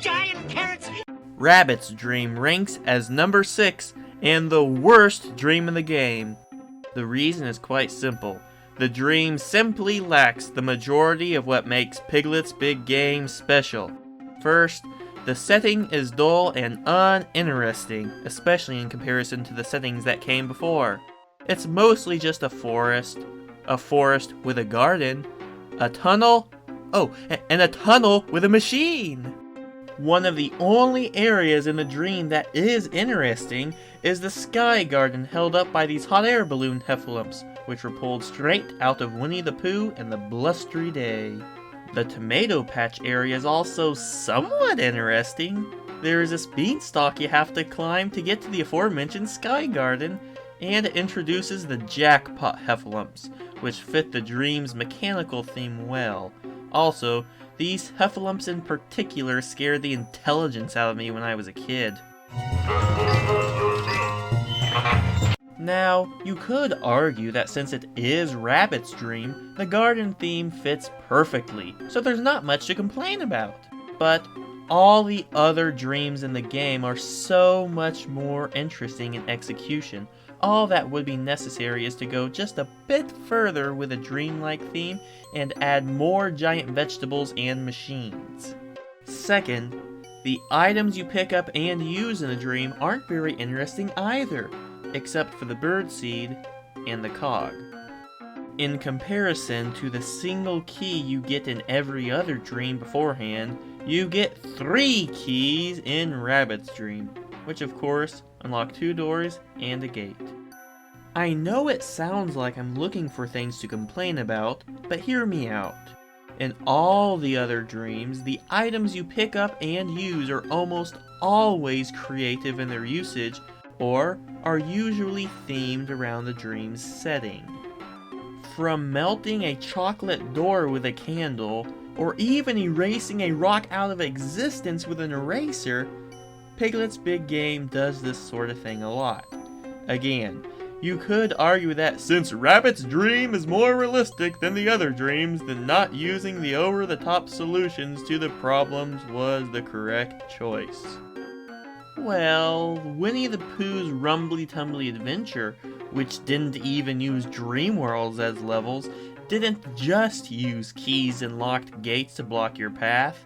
Giant carrots! Rabbit's dream ranks as number 6 and the worst dream in the game. The reason is quite simple. The dream simply lacks the majority of what makes Piglet's Big Game special. First, the setting is dull and uninteresting, especially in comparison to the settings that came before. It's mostly just a forest with a garden, a tunnel, and a tunnel with a machine. One of the only areas in the dream that is interesting is the sky garden held up by these hot air balloon heffalumps, which were pulled straight out of Winnie the Pooh and the Blustery Day. The tomato patch area is also somewhat interesting. There is this beanstalk you have to climb to get to the aforementioned sky garden, and it introduces the jackpot heffalumps, which fit the dream's mechanical theme well. Also, these heffalumps in particular scared the intelligence out of me when I was a kid. Now, you could argue that since it is Rabbit's dream, the garden theme fits perfectly, so there's not much to complain about. But all the other dreams in the game are so much more interesting in execution. All that would be necessary is to go just a bit further with a dreamlike theme and add more giant vegetables and machines. Second, the items you pick up and use in a dream aren't very interesting either, except for the birdseed and the cog. In comparison to the single key you get in every other dream beforehand, you get 3 keys in Rabbit's dream, which of course unlock 2 doors and a gate. I know it sounds like I'm looking for things to complain about, but hear me out. In all the other dreams, the items you pick up and use are almost always creative in their usage, or are usually themed around the dream's setting. From melting a chocolate door with a candle, or even erasing a rock out of existence with an eraser, Piglet's Big Game does this sort of thing a lot. Again, you could argue that since Rabbit's dream is more realistic than the other dreams, then not using the over-the-top solutions to the problems was the correct choice. Well, Winnie the Pooh's Rumbly Tumbly Adventure, which didn't even use dream worlds as levels, didn't just use keys and locked gates to block your path.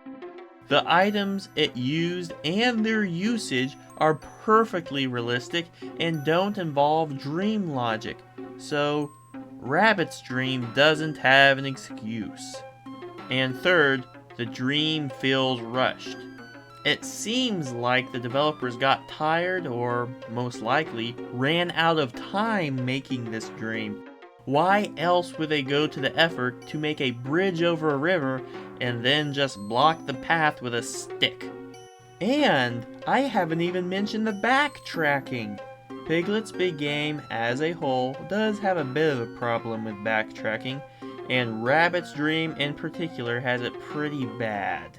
The items it used and their usage are perfectly realistic and don't involve dream logic, so Rabbit's dream doesn't have an excuse. And third, the dream feels rushed. It seems like the developers got tired, or most likely ran out of time making this dream. Why else would they go to the effort to make a bridge over a river and then just block the path with a stick? And I haven't even mentioned the backtracking. Piglet's Big Game as a whole does have a bit of a problem with backtracking, and Rabbit's Dream in particular has it pretty bad.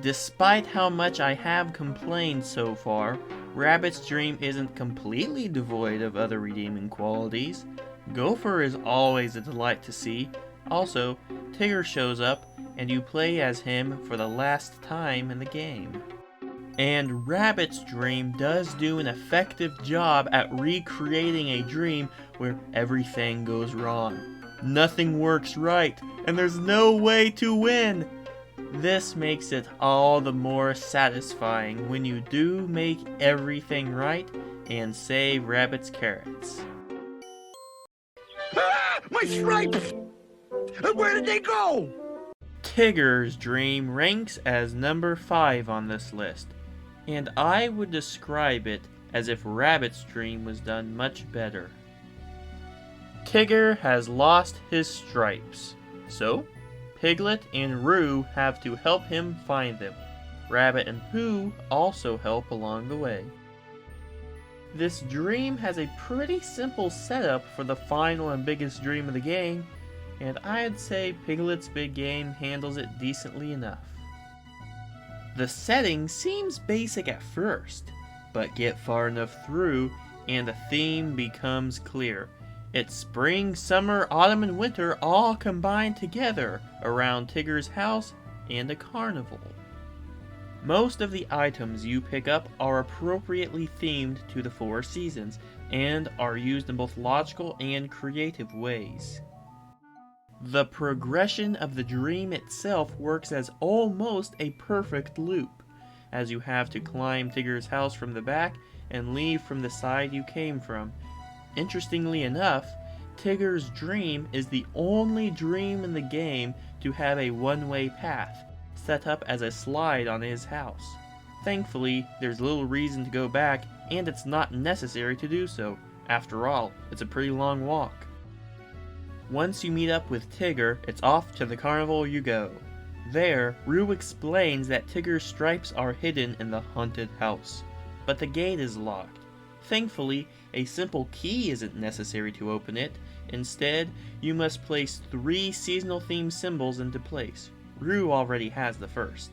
Despite how much I have complained so far, Rabbit's Dream isn't completely devoid of other redeeming qualities. Gopher is always a delight to see. Also, Tigger shows up, and you play as him for the last time in the game. And Rabbit's Dream does do an effective job at recreating a dream where everything goes wrong. Nothing works right, and there's no way to win. This makes it all the more satisfying when you do make everything right and save Rabbit's carrots. Ah! My stripes! Where did they go? Tigger's Dream ranks as number 5 on this list, and I would describe it as if Rabbit's Dream was done much better. Tigger has lost his stripes, so Piglet and Roo have to help him find them. Rabbit and Pooh also help along the way. This dream has a pretty simple setup for the final and biggest dream of the game, and I'd say Piglet's Big Game handles it decently enough. The setting seems basic at first, but get far enough through and the theme becomes clear. It's spring, summer, autumn, and winter all combined together around Tigger's house and a carnival. Most of the items you pick up are appropriately themed to the 4 seasons, and are used in both logical and creative ways. The progression of the dream itself works as almost a perfect loop, as you have to climb Tigger's house from the back and leave from the side you came from. Interestingly enough, Tigger's dream is the only dream in the game to have a one-way path, set up as a slide on his house. Thankfully, there's little reason to go back, and it's not necessary to do so. After all, it's a pretty long walk. Once you meet up with Tigger, it's off to the carnival you go. There, Rue explains that Tigger's stripes are hidden in the haunted house, but the gate is locked. Thankfully, a simple key isn't necessary to open it. Instead, you must place 3 seasonal themed symbols into place. Rue already has the first.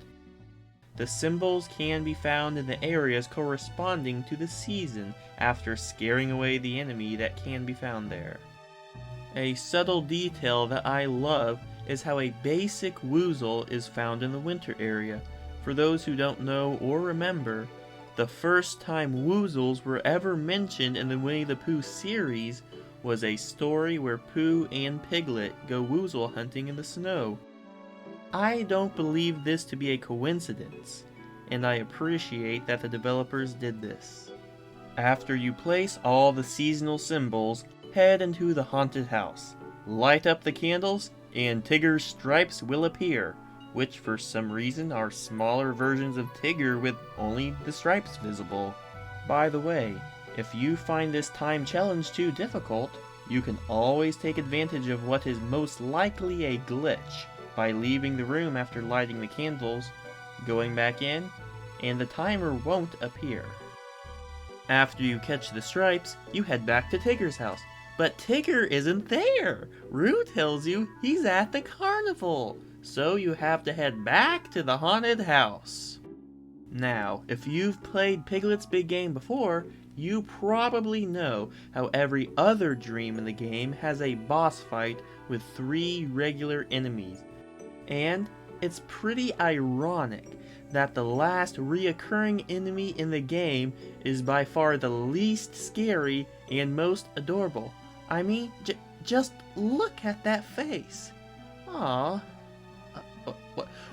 The symbols can be found in the areas corresponding to the season after scaring away the enemy that can be found there. A subtle detail that I love is how a basic woozle is found in the winter area. For those who don't know or remember, the first time woozles were ever mentioned in the Winnie the Pooh series was a story where Pooh and Piglet go woozle hunting in the snow. I don't believe this to be a coincidence, and I appreciate that the developers did this. After you place all the seasonal symbols, head into the haunted house, light up the candles, and Tigger's stripes will appear, which for some reason are smaller versions of Tigger with only the stripes visible. By the way, if you find this time challenge too difficult, you can always take advantage of what is most likely a glitch by leaving the room after lighting the candles, going back in, and the timer won't appear. After you catch the stripes, you head back to Tigger's house. But Tigger isn't there! Rue tells you he's at the carnival, so you have to head back to the haunted house. Now, if you've played Piglet's Big Game before, you probably know how every other dream in the game has a boss fight with 3 regular enemies. And it's pretty ironic that the last reoccurring enemy in the game is by far the least scary and most adorable. I mean, just look at that face. Aww.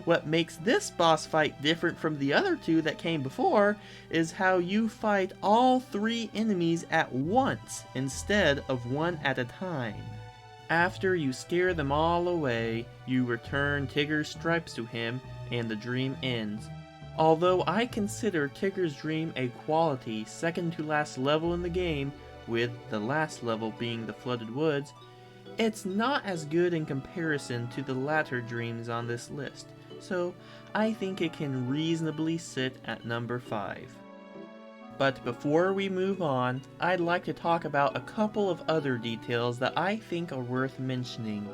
What makes this boss fight different from the other 2 that came before is how you fight all 3 enemies at once instead of one at a time. After you scare them all away, you return Tigger's stripes to him and the dream ends. Although I consider Tigger's dream a quality second to last level in the game, with the last level being the Flooded Woods, it's not as good in comparison to the latter dreams on this list, so I think it can reasonably sit at number 5. But before we move on, I'd like to talk about a couple of other details that I think are worth mentioning.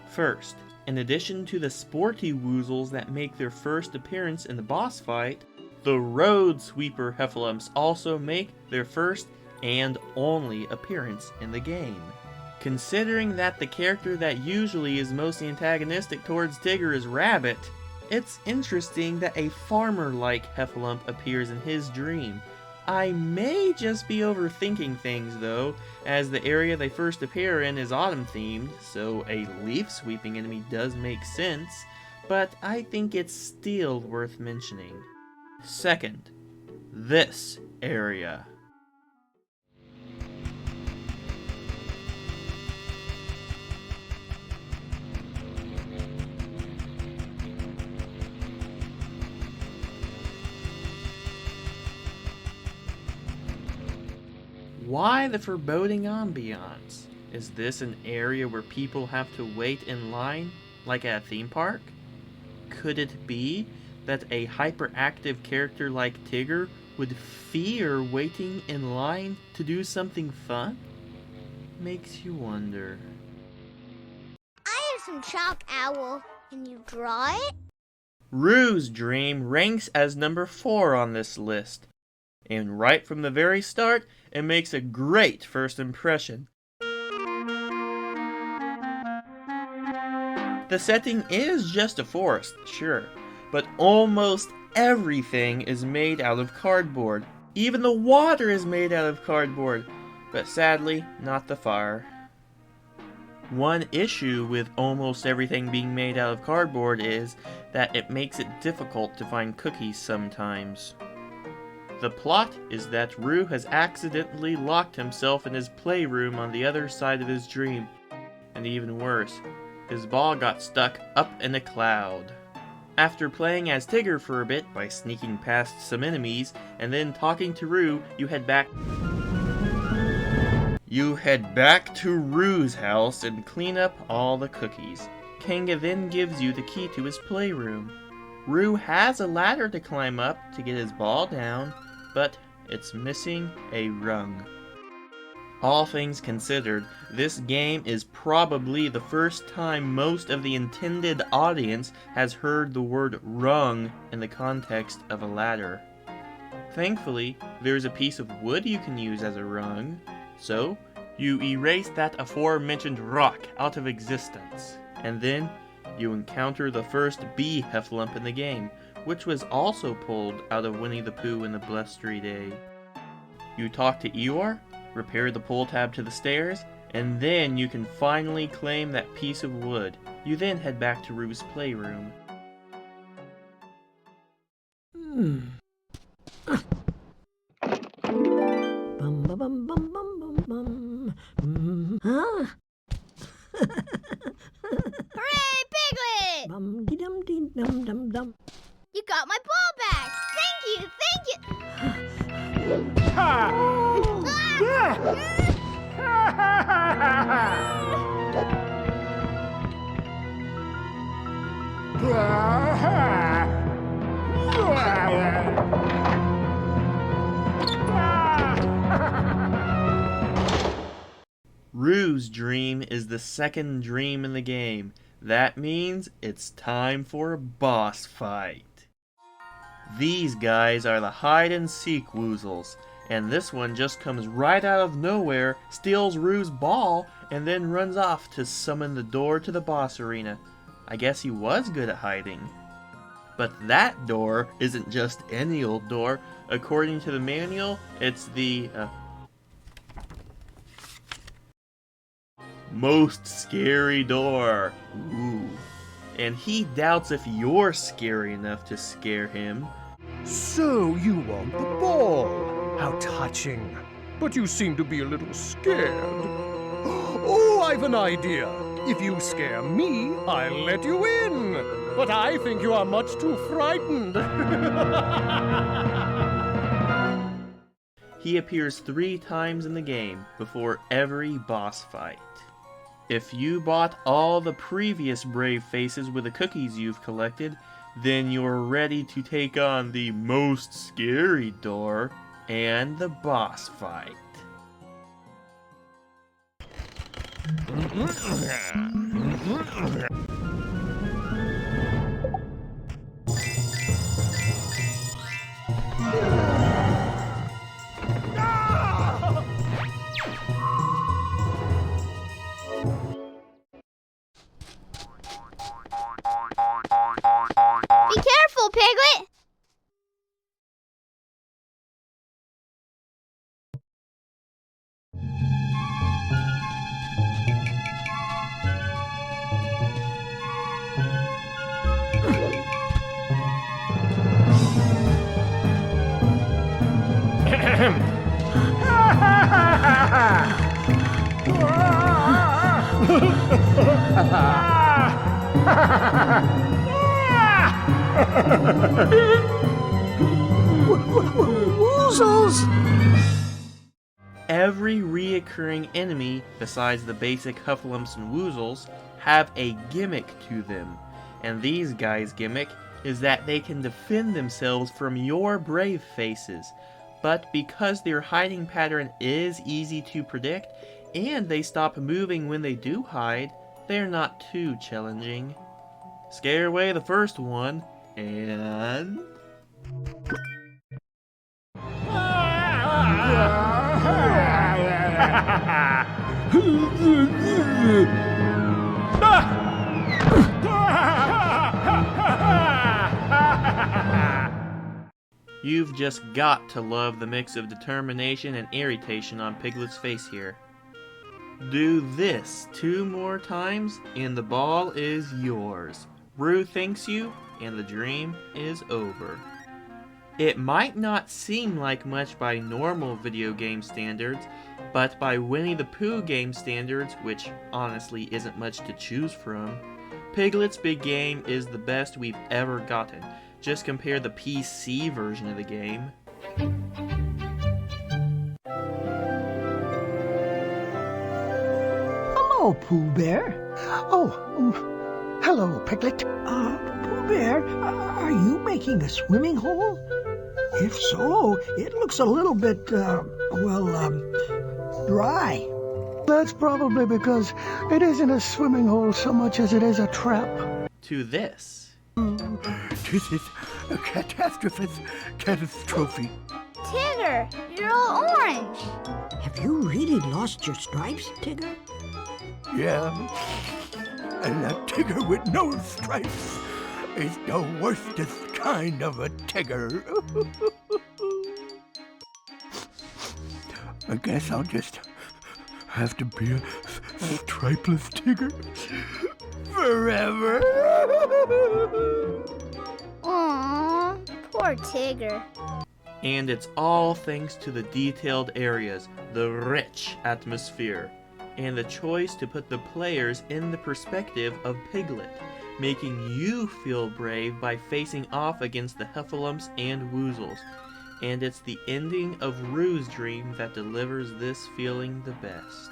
First, in addition to the sporty woozles that make their first appearance in the boss fight, the road sweeper heffalumps also make their first and only appearance in the game. Considering that the character that usually is most antagonistic towards Tigger is Rabbit, it's interesting that a farmer-like heffalump appears in his dream. I may just be overthinking things though, as the area they first appear in is autumn-themed, so a leaf-sweeping enemy does make sense, but I think it's still worth mentioning. Second, this area. Why the foreboding ambiance? Is this an area where people have to wait in line, like at a theme park? Could it be that a hyperactive character like Tigger would fear waiting in line to do something fun? Makes you wonder. I have some chalk, Owl. Can you draw it? Rue's dream ranks as number 4 on this list. And right from the very start, it makes a great first impression. The setting is just a forest, sure, but almost everything is made out of cardboard. Even the water is made out of cardboard, but sadly, not the fire. One issue with almost everything being made out of cardboard is that it makes it difficult to find cookies sometimes. The plot is that Roo has accidentally locked himself in his playroom on the other side of his dream, and even worse, his ball got stuck up in a cloud. After playing as Tigger for a bit by sneaking past some enemies and then talking to Roo, you head back to Roo's house and clean up all the cookies. Kanga then gives you the key to his playroom. Roo has a ladder to climb up to get his ball down, but it's missing a rung. All things considered, this game is probably the first time most of the intended audience has heard the word rung in the context of a ladder. Thankfully, there's a piece of wood you can use as a rung, so you erase that aforementioned rock out of existence, and then you encounter the first bee heffalump in the game, which was also pulled out of Winnie the Pooh in the Blustery day. You talk to Eeyore, repair the pull tab to the stairs, and then you can finally claim that piece of wood. You then head back to Roo's playroom. Bum bum bum bum bum bum bum. Huh? Hooray, Piglet! Bum dee dum dee dum dum dum. You got my ball back! Thank you, thank you! Roo's dream is the second dream in the game. That means it's time for a boss fight. These guys are the hide-and-seek woozles, and this one just comes right out of nowhere, steals Roo's ball, and then runs off to summon the door to the boss arena. I guess he was good at hiding. But that door isn't just any old door. According to the manual, it's the most scary door. Ooh. And he doubts if you're scary enough to scare him. So you want the ball? How touching. But you seem to be a little scared. Oh, I've an idea. If you scare me, I'll let you in. But I think you are much too frightened. He appears 3 times in the game before every boss fight. If you bought all the previous brave faces with the cookies you've collected, then you're ready to take on the most scary door and the boss fight. Be careful, Piglet! Woozles! Every reoccurring enemy, besides the basic Huffalumps and Woozles, have a gimmick to them. And these guys' gimmick is that they can defend themselves from your brave faces. But because their hiding pattern is easy to predict, and they stop moving when they do hide, they're not too challenging. Scare away the first one, and... You've just got to love the mix of determination and irritation on Piglet's face here. Do this 2 more times and the ball is yours. Rue thanks you and the dream is over. It might not seem like much by normal video game standards, but by Winnie the Pooh game standards, which honestly isn't much to choose from, Piglet's Big Game is the best we've ever gotten. Just compare the PC version of the game. Hello, Pooh Bear. Hello, Piglet. Pooh Bear, are you making a swimming hole? If so, it looks a little bit, dry. That's probably because it isn't a swimming hole so much as it is a trap. To this. This is a catastrophe. Tigger, you're all orange. Have you really lost your stripes, Tigger? Yeah. And a Tigger with no stripes is the worstest kind of a Tigger. I guess I'll just have to be a stripeless Tigger forever. Aww, poor Tigger. And it's all thanks to the detailed areas, the rich atmosphere, and the choice to put the players in the perspective of Piglet, making you feel brave by facing off against the Heffalumps and Woozles. And it's the ending of Rue's dream that delivers this feeling the best.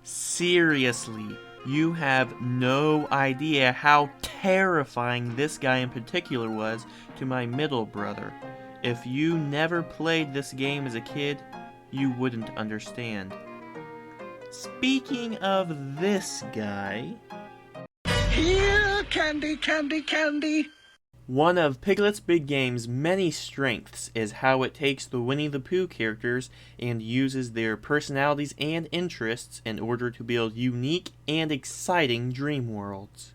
Seriously, you have no idea how terrifying this guy in particular was to my middle brother. If you never played this game as a kid, you wouldn't understand. Speaking of this guy... Here, candy, candy, candy. One of Piglet's Big Game's many strengths is how it takes the Winnie the Pooh characters and uses their personalities and interests in order to build unique and exciting dream worlds.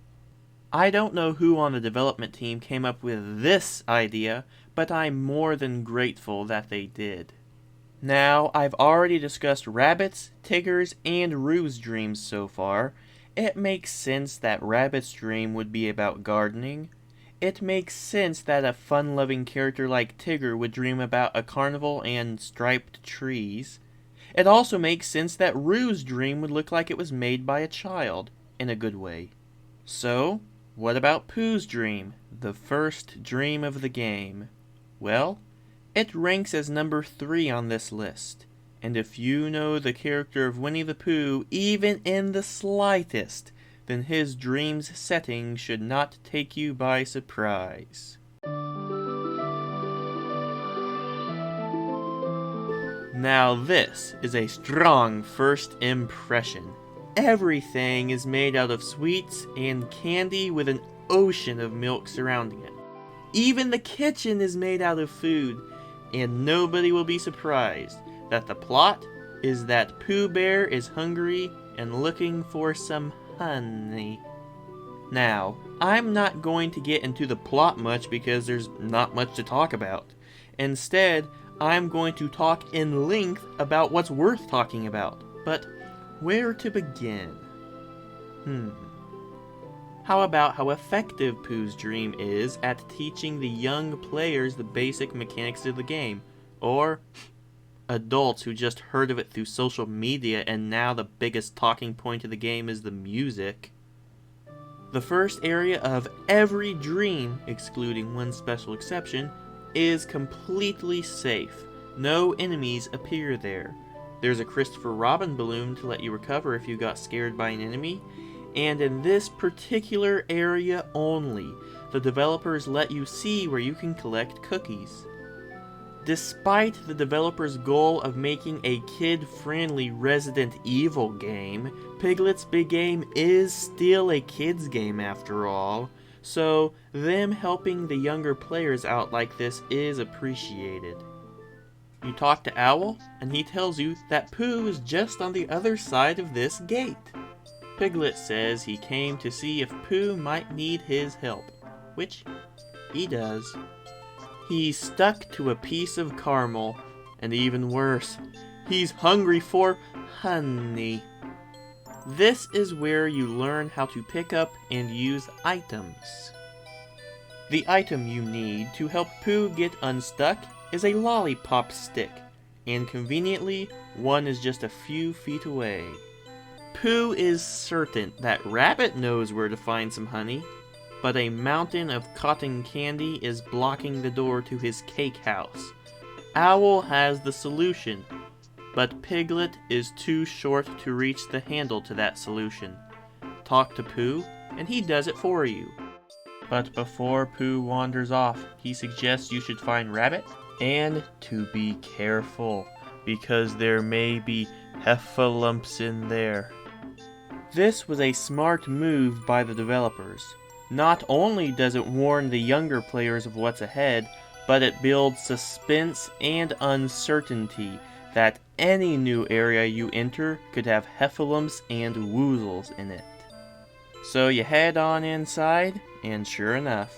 I don't know who on the development team came up with this idea, but I'm more than grateful that they did. Now, I've already discussed Rabbit's, Tigger's, and Rue's dreams so far. It makes sense that Rabbit's dream would be about gardening. It makes sense that a fun-loving character like Tigger would dream about a carnival and striped trees. It also makes sense that Rue's dream would look like it was made by a child, in a good way. So, what about Pooh's dream, the first dream of the game? Well, it ranks as number 3 on this list. And if you know the character of Winnie the Pooh, even in the slightest, then his dream's setting should not take you by surprise. Now this is a strong first impression. Everything is made out of sweets and candy with an ocean of milk surrounding it. Even the kitchen is made out of food, and nobody will be surprised that the plot is that Pooh Bear is hungry and looking for some honey. Now, I'm not going to get into the plot much because there's not much to talk about. Instead, I'm going to talk in length about what's worth talking about. But where to begin? How about how effective Pooh's dream is at teaching the young players the basic mechanics of the game? Or adults who just heard of it through social media and now the biggest talking point of the game is the music. The first area of every dream, excluding one special exception, is completely safe. No enemies appear there. There's a Christopher Robin balloon to let you recover if you got scared by an enemy, and in this particular area only, the developers let you see where you can collect cookies. Despite the developers' goal of making a kid-friendly Resident Evil game, Piglet's Big Game is still a kid's game after all, so them helping the younger players out like this is appreciated. You talk to Owl, and he tells you that Pooh is just on the other side of this gate. Piglet says he came to see if Pooh might need his help, which he does. He's stuck to a piece of caramel, and even worse, he's hungry for honey. This is where you learn how to pick up and use items. The item you need to help Pooh get unstuck is a lollipop stick, and conveniently, one is just a few feet away. Pooh is certain that Rabbit knows where to find some honey, but a mountain of cotton candy is blocking the door to his cake house. Owl has the solution, but Piglet is too short to reach the handle to that solution. Talk to Pooh, and he does it for you. But before Pooh wanders off, he suggests you should find Rabbit, and to be careful, because there may be heffalumps in there. This was a smart move by the developers. Not only does it warn the younger players of what's ahead, but it builds suspense and uncertainty that any new area you enter could have heffalumps and woozles in it. So you head on inside, and sure enough.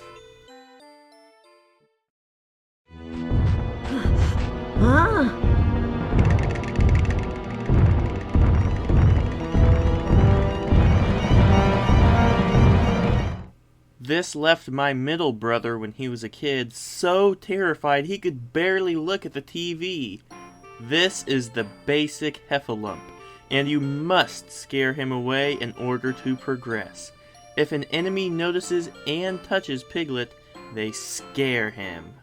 This left my middle brother when he was a kid so terrified he could barely look at the TV. This is the basic heffalump, and you must scare him away in order to progress. If an enemy notices and touches Piglet, they scare him.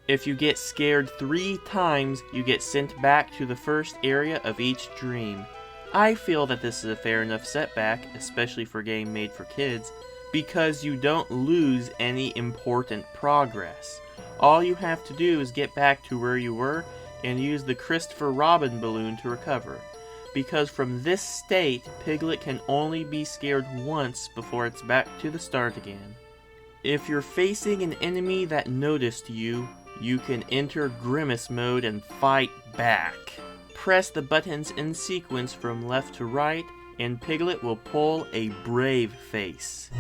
If you get scared 3 times, you get sent back to the first area of each dream. I feel that this is a fair enough setback, especially for a game made for kids, because you don't lose any important progress. All you have to do is get back to where you were and use the Christopher Robin balloon to recover. Because from this state, Piglet can only be scared once before it's back to the start again. If you're facing an enemy that noticed you, you can enter Grimace mode and fight back. Press the buttons in sequence from left to right, and Piglet will pull a brave face.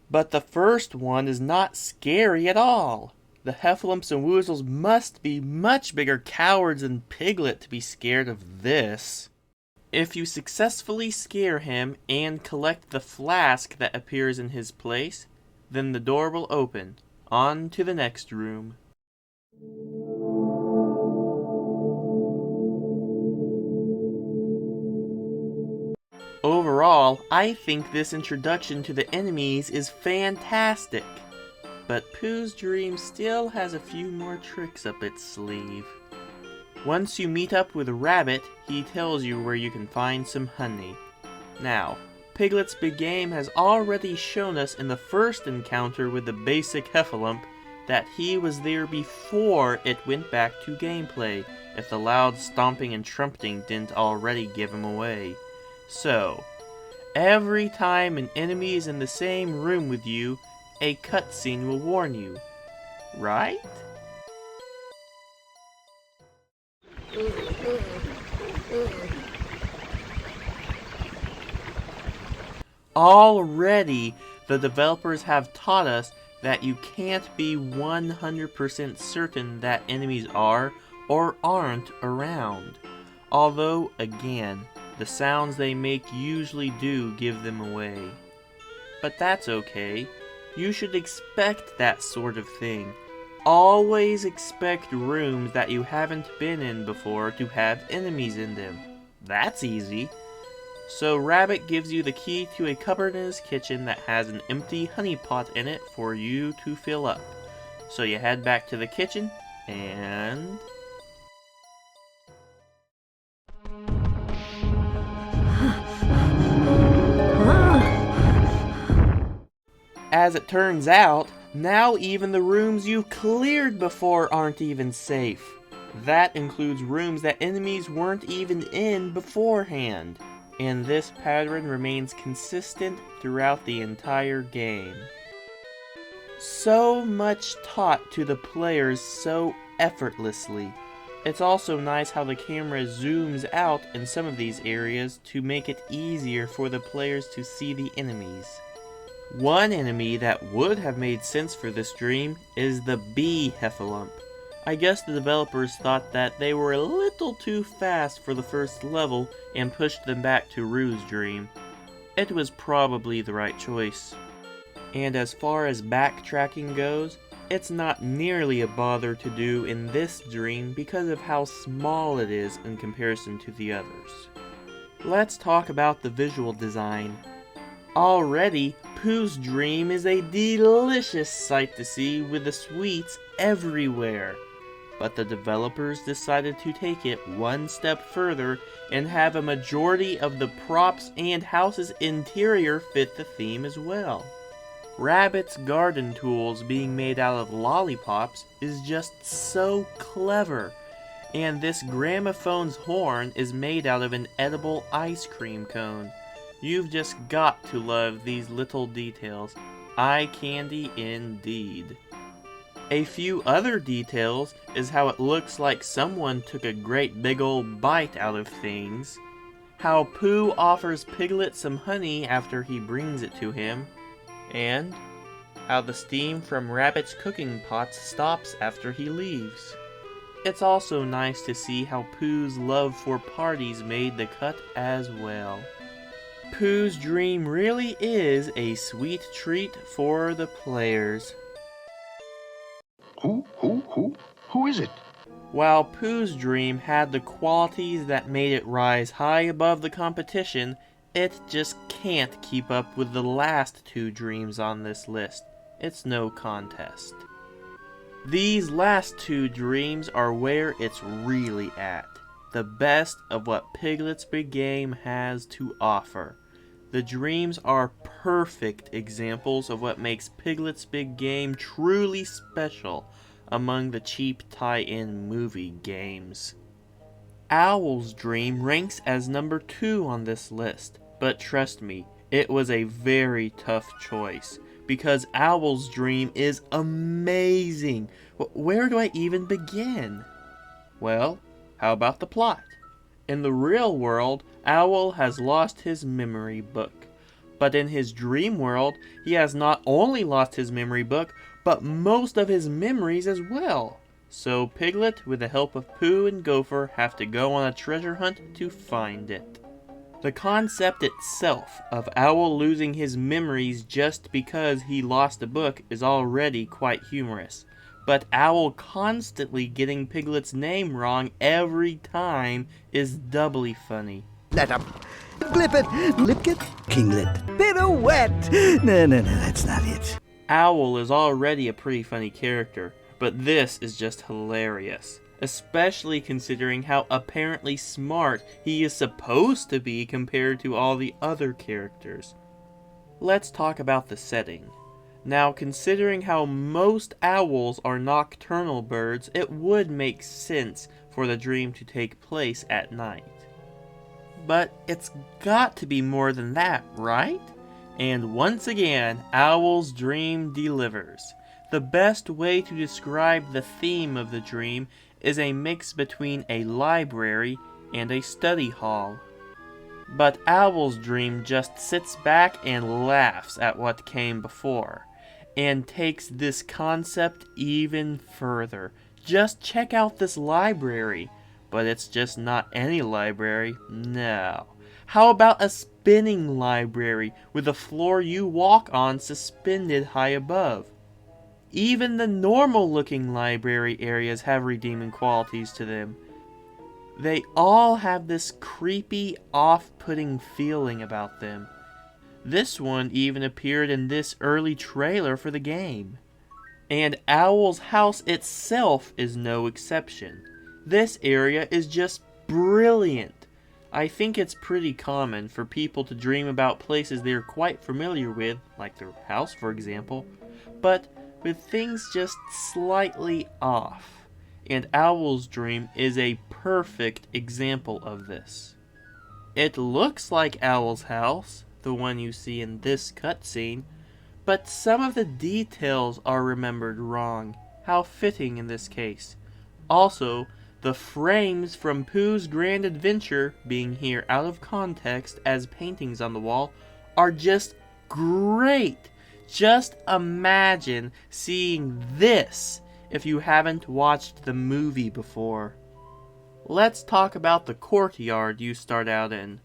But the first one is not scary at all. The heffalumps and woozles must be much bigger cowards than Piglet to be scared of this. If you successfully scare him and collect the flask that appears in his place, then the door will open. On to the next room. Overall, I think this introduction to the enemies is fantastic. But Pooh's Dream still has a few more tricks up its sleeve. Once you meet up with Rabbit, he tells you where you can find some honey. Now, Piglet's big game has already shown us in the first encounter with the basic heffalump that he was there before it went back to gameplay, if the loud stomping and trumpeting didn't already give him away. So, every time an enemy is in the same room with you, a cutscene will warn you, right? Already, the developers have taught us that you can't be 100% certain that enemies are or aren't around. Although, again, the sounds they make usually do give them away. But that's okay. You should expect that sort of thing. Always expect rooms that you haven't been in before to have enemies in them. That's easy. So Rabbit gives you the key to a cupboard in his kitchen that has an empty honey pot in it for you to fill up. So you head back to the kitchen, and... As it turns out, now even the rooms you've cleared before aren't even safe. That includes rooms that enemies weren't even in beforehand. And this pattern remains consistent throughout the entire game. So much taught to the players so effortlessly. It's also nice how the camera zooms out in some of these areas to make it easier for the players to see the enemies. One enemy that would have made sense for this dream is the bee heffalump. I guess the developers thought that they were a little too fast for the first level and pushed them back to Rue's dream. It was probably the right choice. And as far as backtracking goes, it's not nearly a bother to do in this dream because of how small it is in comparison to the others. Let's talk about the visual design. Already, Pooh's dream is a delicious sight to see with the sweets everywhere. But the developers decided to take it one step further and have a majority of the props and house's interior fit the theme as well. Rabbit's garden tools being made out of lollipops is just so clever, and this gramophone's horn is made out of an edible ice cream cone. You've just got to love these little details. Eye candy indeed. A few other details is how it looks like someone took a great big old bite out of things, how Pooh offers Piglet some honey after he brings it to him, and how the steam from Rabbit's cooking pots stops after he leaves. It's also nice to see how Pooh's love for parties made the cut as well. Pooh's dream really is a sweet treat for the players. Who is it? While Pooh's dream had the qualities that made it rise high above the competition, it just can't keep up with the last two dreams on this list. It's no contest. These last two dreams are where it's really at. The best of what Piglet's Big Game has to offer. The dreams are perfect examples of what makes Piglet's Big Game truly special among the cheap tie-in movie games. Owl's Dream ranks as number 2 on this list, but trust me, it was a very tough choice, because Owl's Dream is amazing. Where do I even begin? Well, how about the plot? In the real world, Owl has lost his memory book. But in his dream world, he has not only lost his memory book, but most of his memories as well. So Piglet, with the help of Pooh and Gopher, have to go on a treasure hunt to find it. The concept itself of Owl losing his memories just because he lost a book is already quite humorous. But Owl constantly getting Piglet's name wrong every time is doubly funny. Let up. Blippet, Lipkit, Kinglet, Pirouette. No, that's not it. Owl is already a pretty funny character, but this is just hilarious. Especially considering how apparently smart he is supposed to be compared to all the other characters. Let's talk about the setting. Now, considering how most owls are nocturnal birds, it would make sense for the dream to take place at night. But it's got to be more than that, right? And once again, Owl's Dream delivers. The best way to describe the theme of the dream is a mix between a library and a study hall. But Owl's Dream just sits back and laughs at what came before, and takes this concept even further. Just check out this library. But it's just not any library, no. How about a spinning library with a floor you walk on suspended high above? Even the normal looking library areas have redeeming qualities to them. They all have this creepy, off-putting feeling about them. This one even appeared in this early trailer for the game. And Owl's house itself is no exception. This area is just brilliant. I think it's pretty common for people to dream about places they're quite familiar with, like their house for example, but with things just slightly off. And Owl's Dream is a perfect example of this. It looks like Owl's house, the one you see in this cutscene, But some of the details are remembered wrong. How fitting in this case. Also, the frames from Pooh's Grand Adventure, being here out of context as paintings on the wall, are just great. Just imagine seeing this if you haven't watched the movie before. Let's talk about the courtyard you start out in.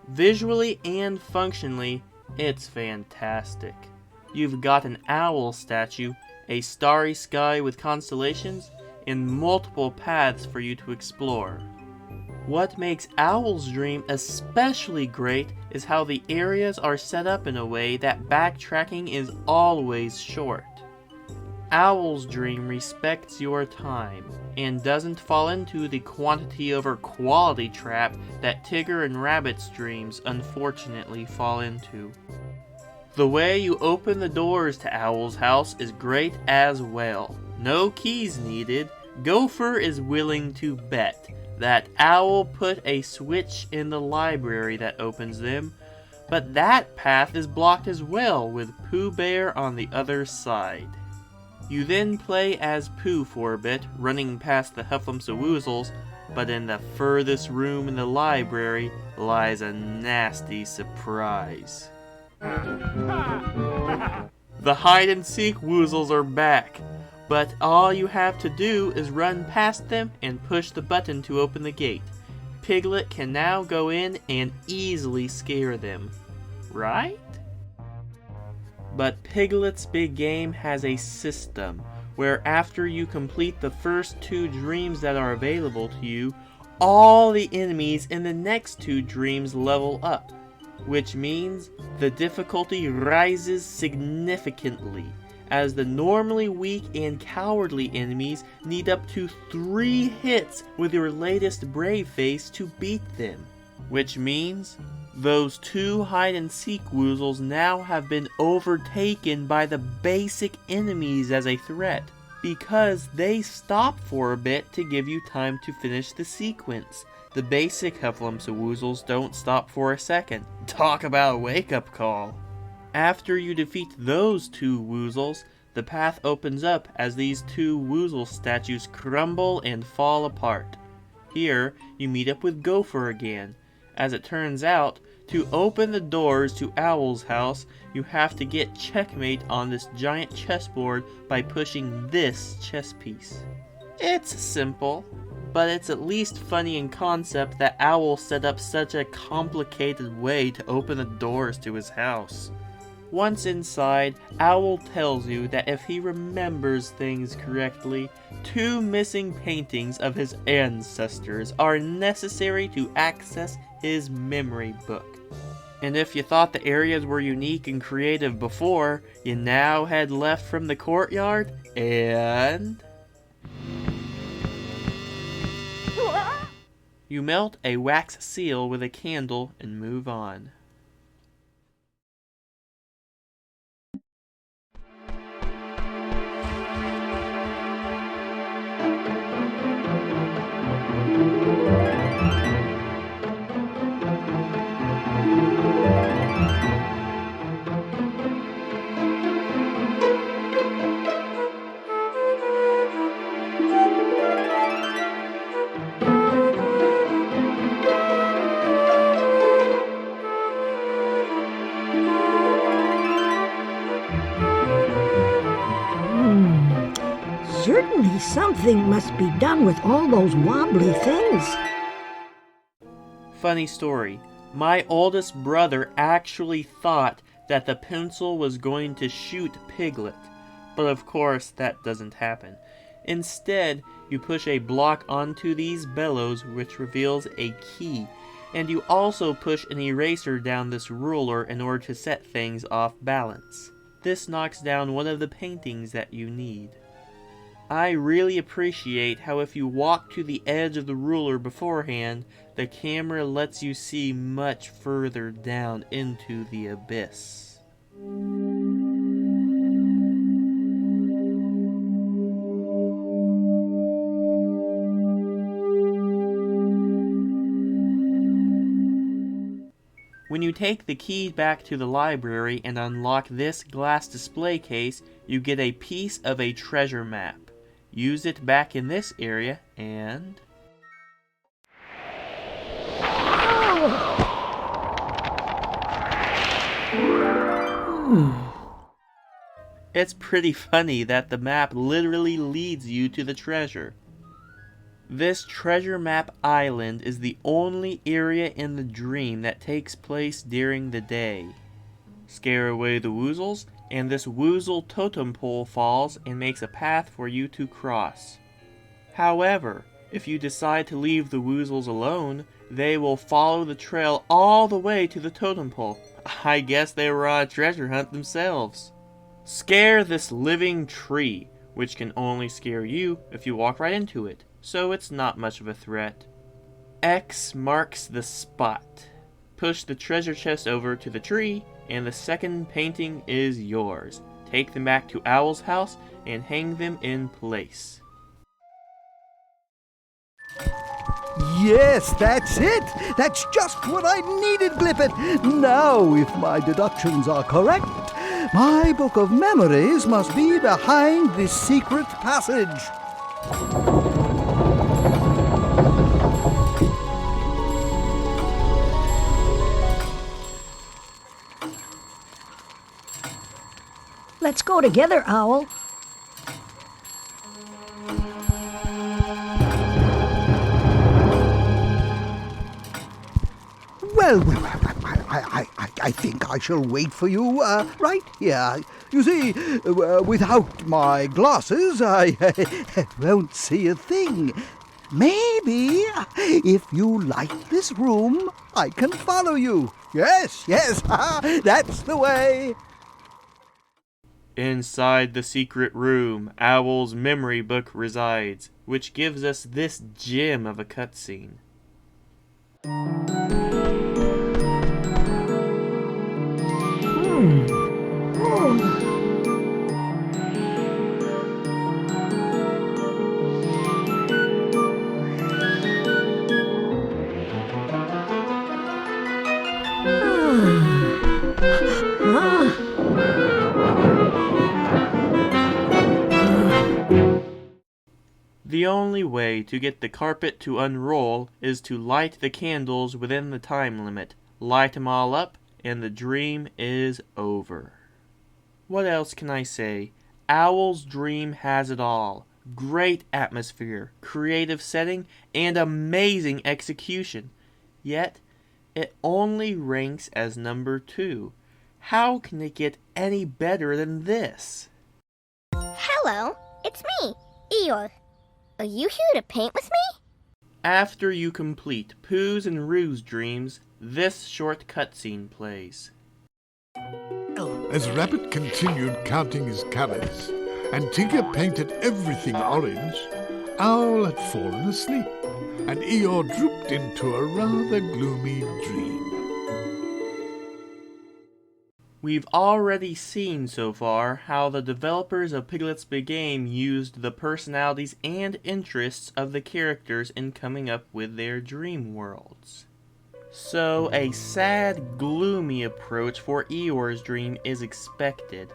Visually and functionally, it's fantastic. You've got an owl statue, a starry sky with constellations, and multiple paths for you to explore. What makes Owl's Dream especially great is how the areas are set up in a way that backtracking is always short. Owl's Dream respects your time and doesn't fall into the quantity over quality trap that Tigger and Rabbit's dreams unfortunately fall into. The way you open the doors to Owl's house is great as well. No keys needed. Gopher is willing to bet that Owl put a switch in the library that opens them, but that path is blocked as well with Pooh Bear on the other side. You then play as Pooh for a bit, running past the Hufflepuffs, but in the furthest room in the library lies a nasty surprise. The hide-and-seek woozles are back, but all you have to do is run past them and push the button to open the gate. Piglet can now go in and easily scare them, right? But Piglet's big game has a system where after you complete the first 2 dreams that are available to you, all the enemies in the next 2 dreams level up, which means the difficulty rises significantly, as the normally weak and cowardly enemies need up to 3 hits with your latest brave face to beat them, which means those 2 hide-and-seek woozles now have been overtaken by the basic enemies as a threat, because they stop for a bit to give you time to finish the sequence. The basic Hufflepuffs don't stop for a second. Talk about a wake-up call. After you defeat those 2 woozles, the path opens up as these 2 woozle statues crumble and fall apart. Here, you meet up with Gopher again. As it turns out, to open the doors to Owl's house, you have to get checkmate on this giant chessboard by pushing this chess piece. It's simple, but it's at least funny in concept that Owl set up such a complicated way to open the doors to his house. Once inside, Owl tells you that if he remembers things correctly, 2 missing paintings of his ancestors are necessary to access his memory book. And if you thought the areas were unique and creative before, you now head left from the courtyard and you melt a wax seal with a candle and move on. Certainly something must be done with all those wobbly things. Funny story. My oldest brother actually thought that the pencil was going to shoot Piglet, but of course that doesn't happen. Instead, you push a block onto these bellows which reveals a key, and you also push an eraser down this ruler in order to set things off balance. This knocks down one of the paintings that you need. I really appreciate how if you walk to the edge of the ruler beforehand, the camera lets you see much further down into the abyss. When you take the key back to the library and unlock this glass display case, you get a piece of a treasure map. Use it back in this area and... It's pretty funny that the map literally leads you to the treasure. This treasure map island is the only area in the dream that takes place during the day. Scare away the woozles, and this woozle totem pole falls and makes a path for you to cross. However, if you decide to leave the woozles alone, they will follow the trail all the way to the totem pole. I guess they were on a treasure hunt themselves. Scare this living tree, which can only scare you if you walk right into it, so it's not much of a threat. X marks the spot. Push the treasure chest over to the tree, and the second painting is yours. Take them back to Owl's house and hang them in place. Yes, that's it. That's just what I needed, Blippet. Now, if my deductions are correct, my book of memories must be behind this secret passage. Let's go together, Owl. Well, I think I shall wait for you right here. You see, without my glasses, I won't see a thing. Maybe, if you like this room, I can follow you. Yes, that's the way. Inside the secret room, Owl's memory book resides, which gives us this gem of a cutscene. The only way to get the carpet to unroll is to light the candles within the time limit. Light them all up, and the dream is over. What else can I say? Owl's dream has it all. Great atmosphere, creative setting, and amazing execution. Yet, it only ranks as number 2. How can it get any better than this? Hello, it's me, Eeyore. Are you here to paint with me? After you complete Pooh's and Roo's dreams, this short cutscene plays. As Rabbit continued counting his carrots, and Tigger painted everything orange, Owl had fallen asleep, and Eeyore drooped into a rather gloomy dream. We've already seen so far how the developers of Piglet's Big Game used the personalities and interests of the characters in coming up with their dream worlds. So a sad, gloomy approach for Eeyore's dream is expected.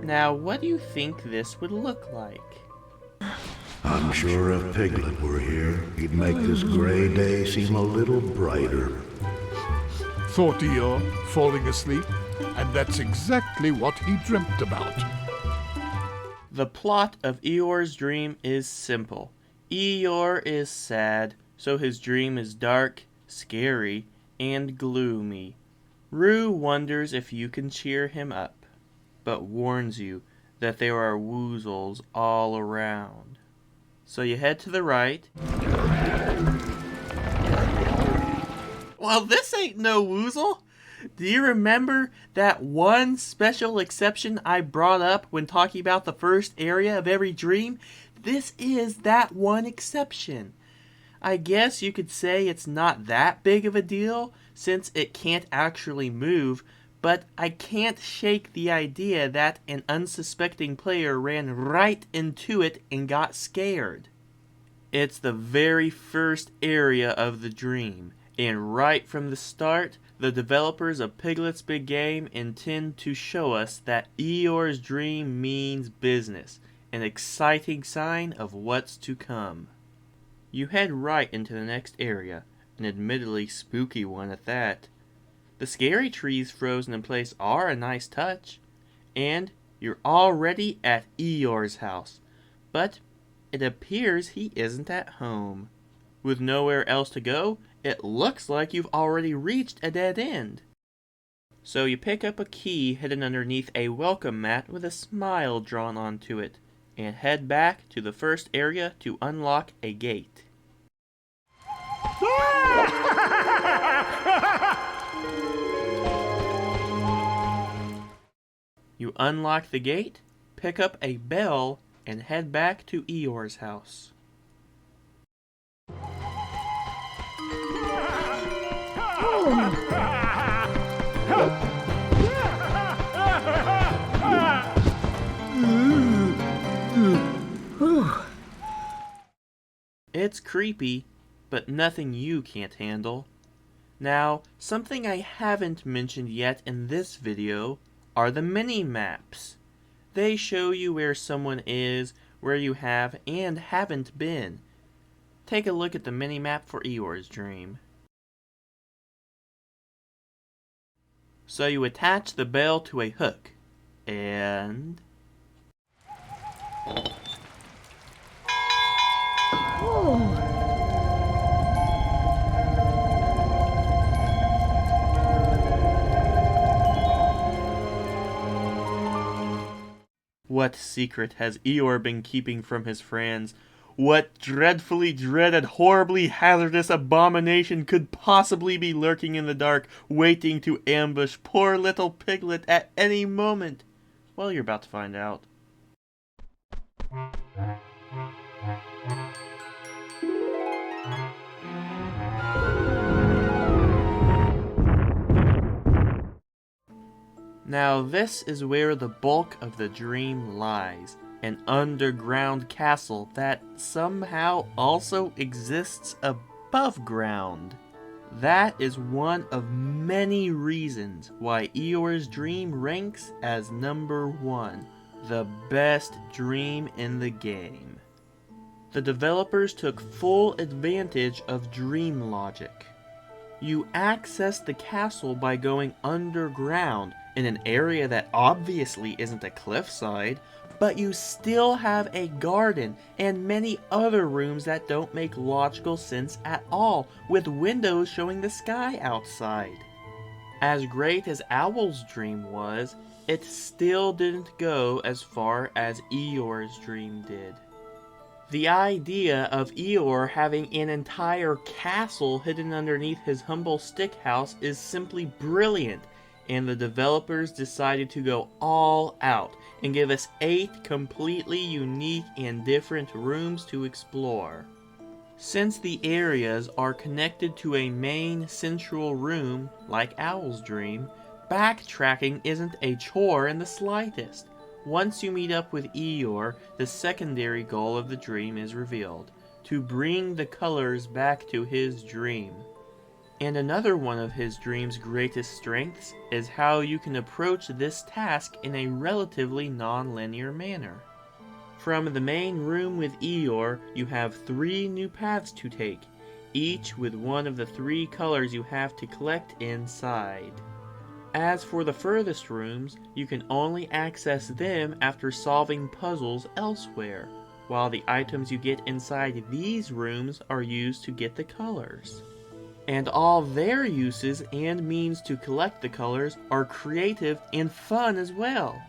Now, what do you think this would look like? I'm sure if Piglet were here, he'd make this gray day seem a little brighter. Thought Eeyore, falling asleep, and that's exactly what he dreamt about. The plot of Eeyore's dream is simple. Eeyore is sad, so his dream is dark, scary, and gloomy. Roo wonders if you can cheer him up, but warns you that there are woozles all around. So you head to the right. Well, this ain't no woozle. Do you remember that one special exception I brought up when talking about the first area of every dream? This is that one exception. I guess you could say it's not that big of a deal since it can't actually move, but I can't shake the idea that an unsuspecting player ran right into it and got scared. It's the very first area of the dream, And right from the start, the developers of Piglet's Big Game intend to show us that Eeyore's dream means business, an exciting sign of what's to come. You head right into the next area, an admittedly spooky one at that. The scary trees frozen in place are a nice touch, and you're already at Eeyore's house, but it appears he isn't at home. With nowhere else to go, it looks like you've already reached a dead end. So you pick up a key hidden underneath a welcome mat with a smile drawn onto it, and head back to the first area to unlock a gate. You unlock the gate, pick up a bell, and head back to Eeyore's house. It's creepy, but nothing you can't handle. Now, something I haven't mentioned yet in this video are the mini-maps. They show you where someone is, where you have and haven't been. Take a look at the mini-map for Eeyore's dream. So you attach the bell to a hook, and... What secret has Eeyore been keeping from his friends? What dreadfully dreaded, horribly hazardous abomination could possibly be lurking in the dark, waiting to ambush poor little Piglet at any moment? Well, you're about to find out. Now this is where the bulk of the dream lies, an underground castle that somehow also exists above ground. That is one of many reasons why Eeyore's dream ranks as number 1, the best dream in the game. The developers took full advantage of dream logic. You access the castle by going underground in an area that obviously isn't a cliffside, but you still have a garden and many other rooms that don't make logical sense at all, with windows showing the sky outside. As great as Owl's dream was, it still didn't go as far as Eeyore's dream did. The idea of Eeyore having an entire castle hidden underneath his humble stick house is simply brilliant, and the developers decided to go all out and give us 8 completely unique and different rooms to explore. Since the areas are connected to a main central room, like Owl's dream, backtracking isn't a chore in the slightest. Once you meet up with Eeyore, the secondary goal of the dream is revealed, to bring the colors back to his dream. And another one of his dream's greatest strengths is how you can approach this task in a relatively non-linear manner. From the main room with Eeyore, you have 3 new paths to take, each with one of the 3 colors you have to collect inside. As for the furthest rooms, you can only access them after solving puzzles elsewhere, while the items you get inside these rooms are used to get the colors. And all their uses and means to collect the colors are creative and fun as well.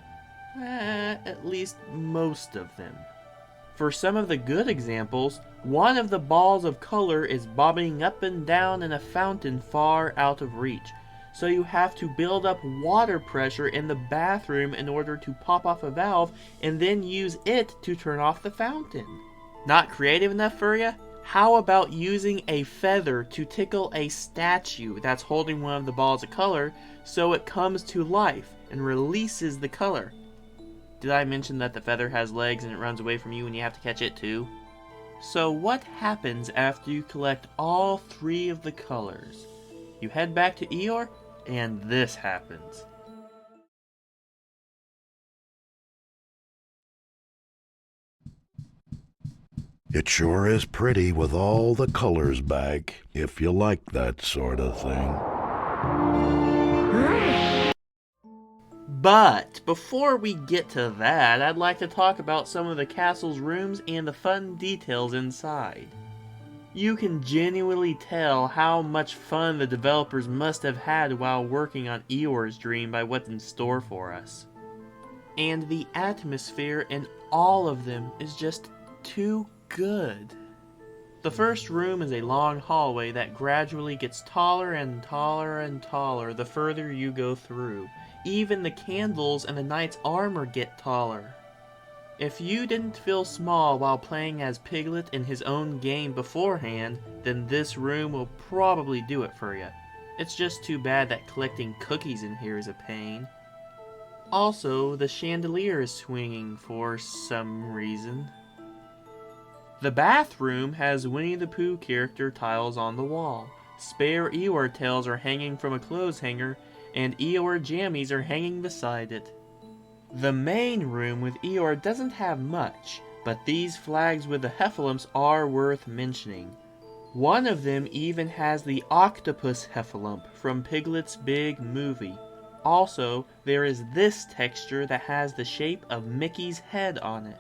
At least most of them. For some of the good examples, one of the balls of color is bobbing up and down in a fountain far out of reach, so you have to build up water pressure in the bathroom in order to pop off a valve and then use it to turn off the fountain. Not creative enough for you? How about using a feather to tickle a statue that's holding one of the balls of color so it comes to life and releases the color? Did I mention that the feather has legs and it runs away from you and you have to catch it too? So what happens after you collect all 3 of the colors? You head back to Eeyore, and this happens. It sure is pretty with all the colors back, if you like that sort of thing. But before we get to that, I'd like to talk about some of the castle's rooms and the fun details inside. You can genuinely tell how much fun the developers must have had while working on Eeyore's dream by what's in store for us. And the atmosphere in all of them is just too good. The first room is a long hallway that gradually gets taller and taller and taller the further you go through. Even the candles and the knight's armor get taller. If you didn't feel small while playing as Piglet in his own game beforehand, then this room will probably do it for you. It's just too bad that collecting cookies in here is a pain. Also, the chandelier is swinging for some reason. The bathroom has Winnie the Pooh character tiles on the wall. Spare Eeyore tails are hanging from a clothes hanger, and Eeyore jammies are hanging beside it. The main room with Eeyore doesn't have much, but these flags with the heffalumps are worth mentioning. One of them even has the octopus heffalump from Piglet's big movie. Also, there is this texture that has the shape of Mickey's head on it.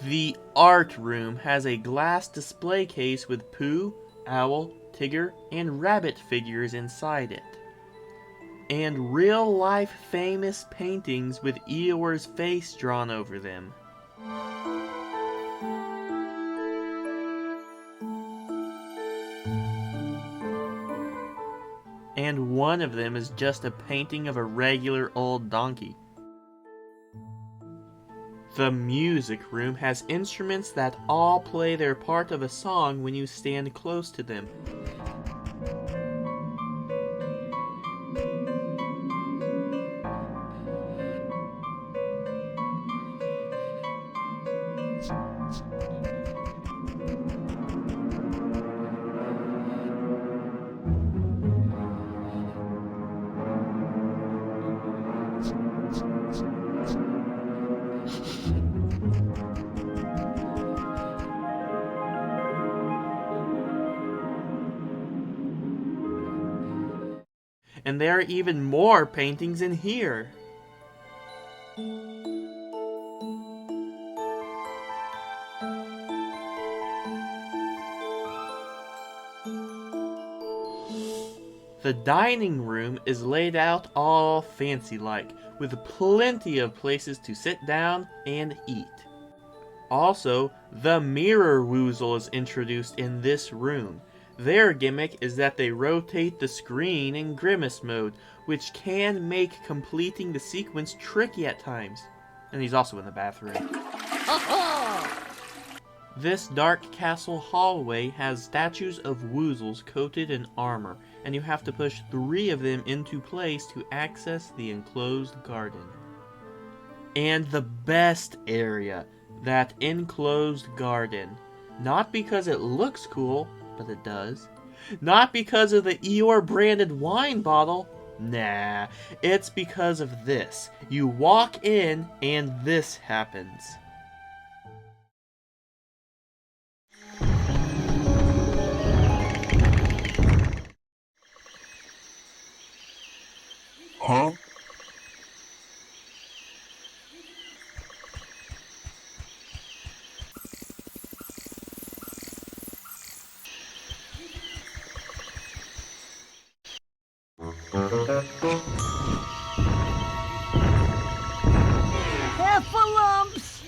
The art room has a glass display case with Pooh, Owl, Tigger, and Rabbit figures inside it. And real-life famous paintings with Eeyore's face drawn over them. And one of them is just a painting of a regular old donkey. The music room has instruments that all play their part of a song when you stand close to them. And there are even more paintings in here. The dining room is laid out all fancy-like, with plenty of places to sit down and eat. Also, the mirror woozle is introduced in this room. Their gimmick is that they rotate the screen in grimace mode, which can make completing the sequence tricky at times. And he's also in the bathroom. This dark castle hallway has statues of woozles coated in armor, and you have to push 3 of them into place to access the enclosed garden. And the best area, that enclosed garden. Not because it looks cool, but it does. Not because of the Eeyore branded wine bottle. Nah, it's because of this. You walk in and this happens. Huh? Heffalumps!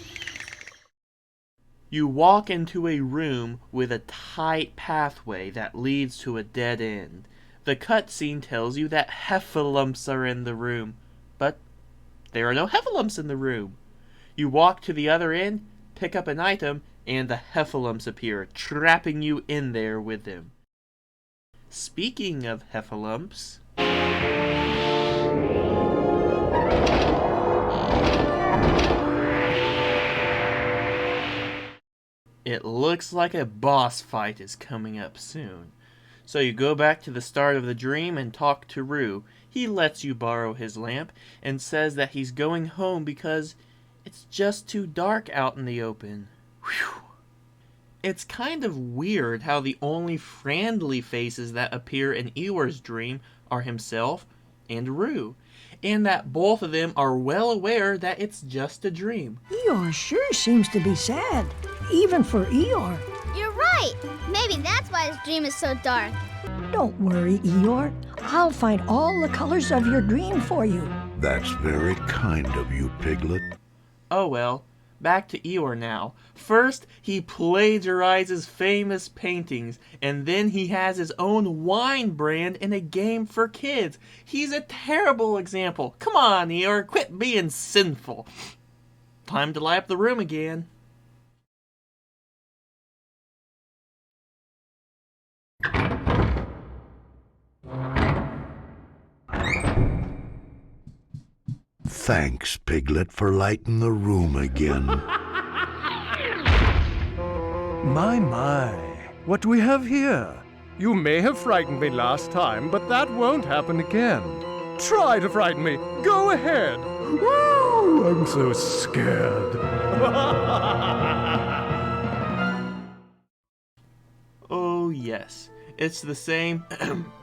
You walk into a room with a tight pathway that leads to a dead end. The cutscene tells you that heffalumps are in the room, but there are no heffalumps in the room. You walk to the other end, pick up an item, and the heffalumps appear, trapping you in there with them. Speaking of heffalumps, It looks like a boss fight is coming up soon. So you go back to the start of the dream and talk to Roo. He lets you borrow his lamp and says that he's going home because it's just too dark out in the open. Whew. It's kind of weird how the only friendly faces that appear in Eeyore's dream are himself and Roo, and that both of them are well aware that it's just a dream. Eeyore sure seems to be sad, even for Eeyore. You're right. Maybe that's why his dream is so dark. Don't worry, Eeyore. I'll find all the colors of your dream for you. That's very kind of you, Piglet. Oh well, back to Eeyore now. First, he plagiarizes famous paintings, and then he has his own wine brand in a game for kids. He's a terrible example. Come on, Eeyore, quit being sinful. Time to light up the room again. Thanks, Piglet, for lighting the room again. My, what do we have here? You may have frightened me last time, but that won't happen again. Try to frighten me. Go ahead. Woo! I'm so scared. Oh yes, it's the same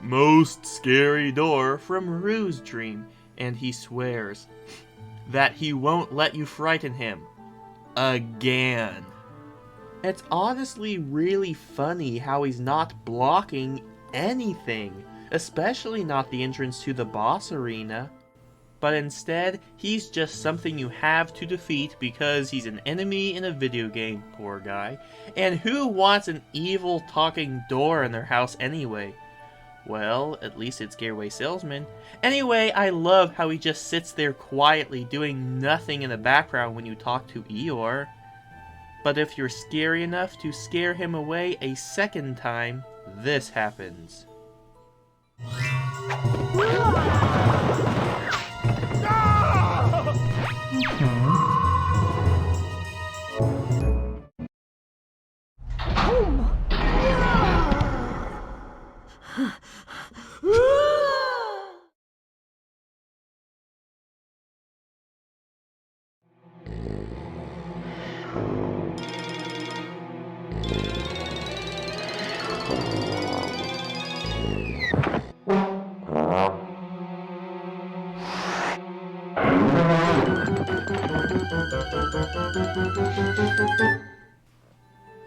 most scary door from Roo's dream, and he swears that he won't let you frighten him again. It's honestly really funny how he's not blocking anything, especially not the entrance to the boss arena. But instead, he's just something you have to defeat because he's an enemy in a video game, poor guy. And who wants an evil talking door in their house anyway? Well, at least it's Scareway Salesman. Anyway, I love how he just sits there quietly doing nothing in the background when you talk to Eeyore. But if you're scary enough to scare him away a second time, this happens.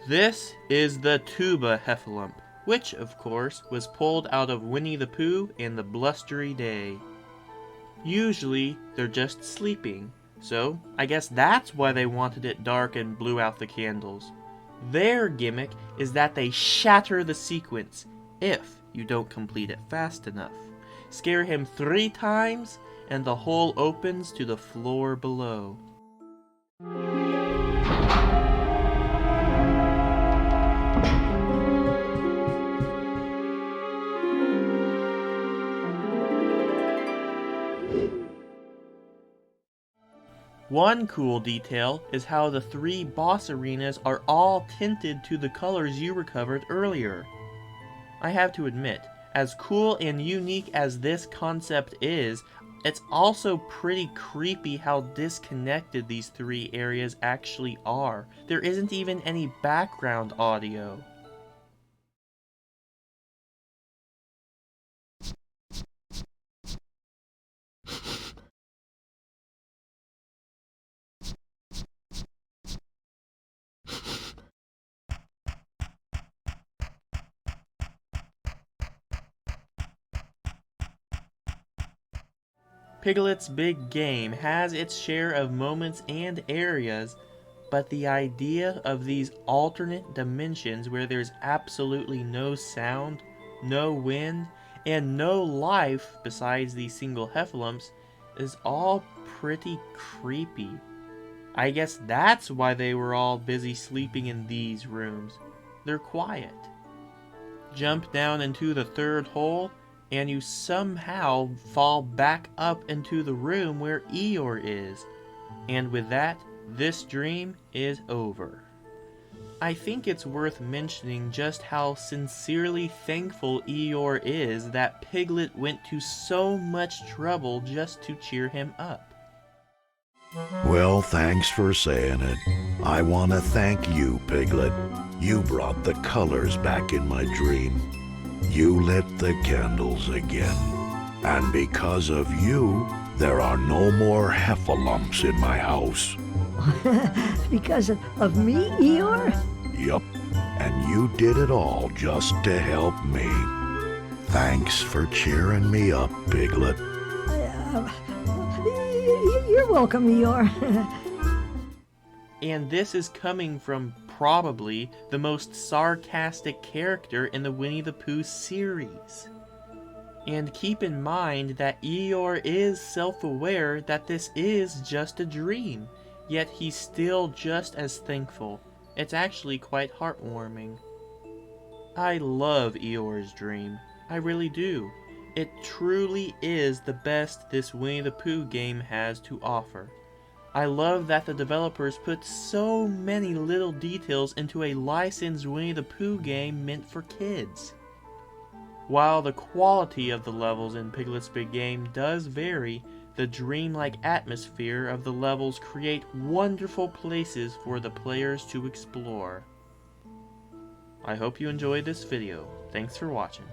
This is the tuba heffalump, which, of course, was pulled out of Winnie the Pooh and the Blustery Day. Usually, they're just sleeping, so I guess that's why they wanted it dark and blew out the candles. Their gimmick is that they shatter the sequence if you don't complete it fast enough. Scare him 3 times, and the hole opens to the floor below. One cool detail is how the 3 boss arenas are all tinted to the colors you recovered earlier. I have to admit, as cool and unique as this concept is, it's also pretty creepy how disconnected these 3 areas actually are. There isn't even any background audio. Piglet's Big Game has its share of moments and areas, but the idea of these alternate dimensions where there's absolutely no sound, no wind, and no life besides these single heffalumps is all pretty creepy. I guess that's why they were all busy sleeping in these rooms. They're quiet. Jump down into the 3rd hole, and you somehow fall back up into the room where Eeyore is. And with that, this dream is over. I think it's worth mentioning just how sincerely thankful Eeyore is that Piglet went to so much trouble just to cheer him up. Well, thanks for saying it. I want to thank you, Piglet. You brought the colors back in my dream. You lit the candles again. And because of you, there are no more heffalumps in my house. Because of me, Eeyore? Yup, and you did it all just to help me. Thanks for cheering me up, Piglet. You're welcome, Eeyore. And this is coming from probably the most sarcastic character in the Winnie the Pooh series. And keep in mind that Eeyore is self-aware that this is just a dream, yet he's still just as thankful. It's actually quite heartwarming. I love Eeyore's dream. I really do. It truly is the best this Winnie the Pooh game has to offer. I love that the developers put so many little details into a licensed Winnie the Pooh game meant for kids. While the quality of the levels in Piglet's Big Game does vary, the dreamlike atmosphere of the levels create wonderful places for the players to explore. I hope you enjoyed this video. Thanks for watching.